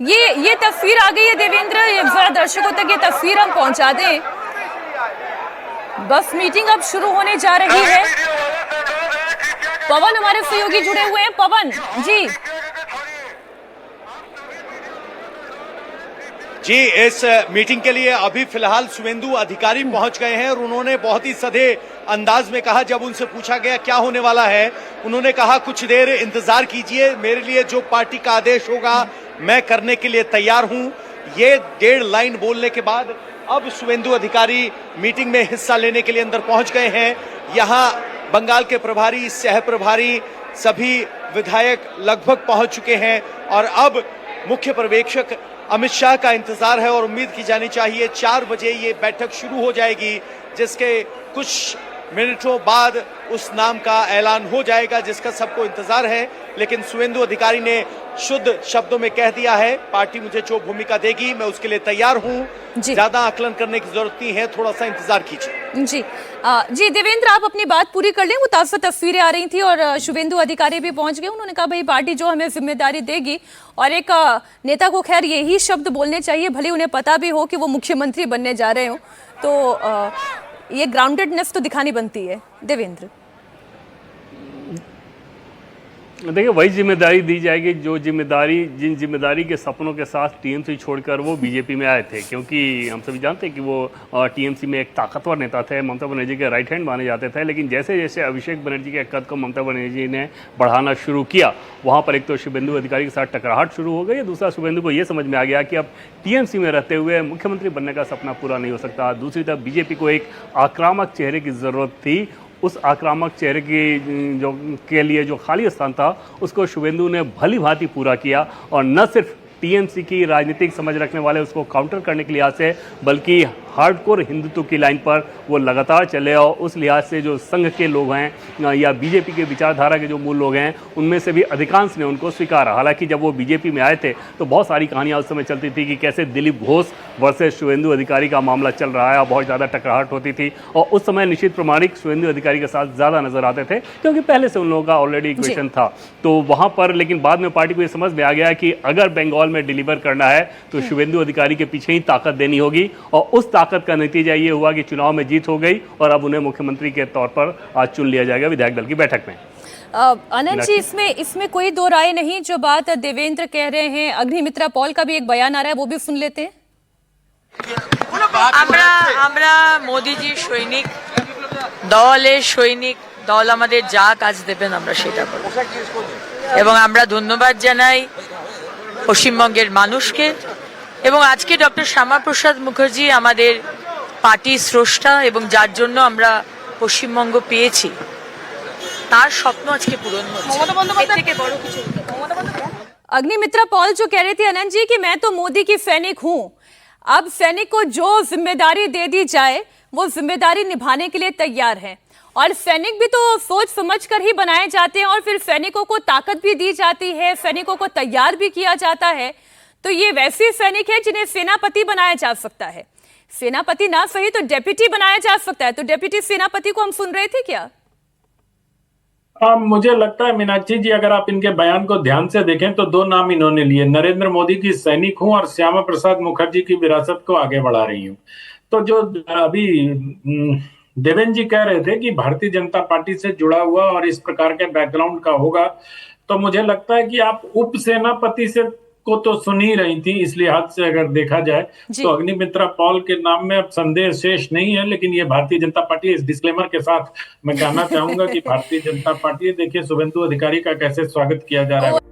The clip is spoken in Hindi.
ये तस्वीर आ गई है देवेंद्र, जरा दर्शकों तक ये तस्वीर हम पहुंचा दें। बस मीटिंग अब शुरू होने जा रही है। पवन हमारे सहयोगी जुड़े हुए हैं। पवन जी जी, इस मीटिंग के लिए अभी फिलहाल शुवेंदु अधिकारी पहुंच गए हैं और उन्होंने बहुत ही सधे अंदाज में कहा, जब उनसे पूछा गया क्या होने वाला है, उन्होंने कहा कुछ देर इंतजार कीजिए, मेरे लिए जो पार्टी का आदेश होगा मैं करने के लिए तैयार हूं। ये 1.5 लाइन बोलने के बाद अब शुवेंदु अधिकारी मीटिंग में हिस्सा लेने के लिए अंदर पहुंच गए हैं। यहां बंगाल के प्रभारी, सह प्रभारी, सभी विधायक लगभग पहुंच चुके हैं और अब मुख्य पर्यवेक्षक अमित शाह का इंतजार है और उम्मीद की जानी चाहिए 4 बजे ये बैठक शुरू हो जाएगी, जिसके कुछ मिनटों बाद उस नाम का ऐलान हो जाएगा जिसका सबको इंतजार है। लेकिन शुवेंदु अधिकारी ने शुद्ध शब्दों में कह दिया है, पार्टी मुझे जो भूमिका देगी मैं उसके लिए तैयार हूं, ज्यादा आकलन करने की जरूरत नहीं है, थोड़ा सा इंतजार कीजिए। जी देवेंद्र, आप अपनी बात पूरी कर लें। वो ताज़ा तस्वीरें आ रही थी और शुवेंदु अधिकारी भी पहुंच गए। उन्होंने कहा भाई पार्टी जो हमें जिम्मेदारी देगी, और एक नेता को खैर यही शब्द बोलने चाहिए, भले उन्हें पता भी हो कि वो मुख्यमंत्री बनने जा रहे हो, तो ये ग्राउंडेडनेस तो दिखानी बनती है। देवेंद्र देखिए, वही जिम्मेदारी दी जाएगी जिन जिम्मेदारी के सपनों के साथ टीएमसी छोड़कर वो बीजेपी में आए थे, क्योंकि हम सभी जानते हैं कि वो टीएमसी में एक ताकतवर नेता थे, ममता बनर्जी के राइट हैंड माने जाते थे। लेकिन जैसे जैसे अभिषेक बनर्जी के कद को ममता बनर्जी ने बढ़ाना शुरू किया, वहाँ पर एक तो शुवेंदु अधिकारी के साथ टकराहट शुरू हो गई, दूसरा शुवेंदु को ये समझ में आ गया कि अब टीएमसी में रहते हुए मुख्यमंत्री बनने का सपना पूरा नहीं हो सकता। दूसरी तरफ बीजेपी को एक आक्रामक चेहरे की ज़रूरत थी। उस आक्रामक चेहरे के लिए जो खाली स्थान था उसको शुवेंदु ने भली भांति पूरा किया, और न सिर्फ टीएमसी की राजनीतिक समझ रखने वाले उसको काउंटर करने के लिहाज से, बल्कि हार्डकोर हिंदुत्व की लाइन पर वो लगातार चले, और उस लिहाज से जो संघ के लोग हैं या बीजेपी के विचारधारा के जो मूल लोग हैं, उनमें से भी अधिकांश ने उनको स्वीकारा। हालांकि जब वो बीजेपी में आए थे तो बहुत सारी कहानियां उस समय चलती थी कि कैसे दिलीप घोष वर्सेस शुवेंदु अधिकारी का मामला चल रहा है, और बहुत ज़्यादा टकराहट होती थी। और उस समय निश्चित प्रमाणिक शुवेंदु अधिकारी के साथ ज़्यादा नजर आते थे, क्योंकि पहले से उन लोगों का ऑलरेडी इक्वेशन था। तो वहाँ पर लेकिन बाद में पार्टी को ये समझ में आ गया कि अगर बंगाल में डिलीवर करना है तो शुवेंदु अधिकारी के पीछे ही ताकत देनी होगी, और उस ताकत का नतीजा ये हुआ कि चुनाव में जीत हो गई और अब उन्हें मुख्यमंत्री के तौर पर आज चुन लिया जाएगा विधायक दल की बैठक में। अनंत जी, इसमें कोई दो राय नहीं। जो बात देवेंद्र कह रहे हैं, अग्निमित्रा पॉल का भी एक बयान आ रहा है, वो भी सुन लेते हैं। আমরা মোদিজির সৈনিক, দলের সৈনিক, দল আমাদের যা কাজ দেবেন আমরা সেটা করব, এবং আমরা ধন্যবাদ জানাই পশ্চিমবঙ্গের মানুষকে, এবং আজকে ডক্টর শ্যামাপ্রসাদ মুখার্জি আমাদের পার্টির স্রষ্টা, এবং যার জন্য আমরা পশ্চিমবঙ্গ পেয়েছি তার স্বপ্ন আজকে পূরণ হচ্ছে। अग्निमित्रा पॉल जो कह रहे थे अनंत जी कि मैं तो मोदी की सैनिक हूं, अब सैनिक को जो जिम्मेदारी दे दी जाए वो जिम्मेदारी निभाने के लिए तैयार है, और सैनिक भी तो सोच समझ कर ही बनाए जाते हैं, और फिर सैनिकों को ताकत भी दी जाती है, सैनिकों को तैयार भी किया जाता है। तो ये वैसे सैनिक है जिन्हें सेनापति बनाया जा सकता है, सेनापति ना सही तो डेप्यूटी बनाया जा सकता है। तो डेप्यूटी सेनापति को हम सुन रहे थे क्या? मुझे लगता है मीनाक्षी जी, अगर आप इनके बयान को ध्यान से देखें तो 2 नाम इन्होंने लिए, नरेंद्र मोदी की सैनिक हूं और श्यामा प्रसाद मुखर्जी की विरासत को आगे बढ़ा रही हूं। तो जो अभी देवेंद्र जी कह रहे थे कि भारतीय जनता पार्टी से जुड़ा हुआ और इस प्रकार के बैकग्राउंड का होगा, तो मुझे लगता है कि आप उप सेनापति से को तो सुन ही रही थी। इस लिहाज से अगर देखा जाए तो अग्निमित्रा पॉल के नाम में अब संदेह शेष नहीं है। लेकिन ये भारतीय जनता पार्टी, इस डिस्क्लेमर के साथ मैं कहना चाहूंगा कि भारतीय जनता पार्टी, देखिए शुवेंदु अधिकारी का कैसे स्वागत किया जा रहा है।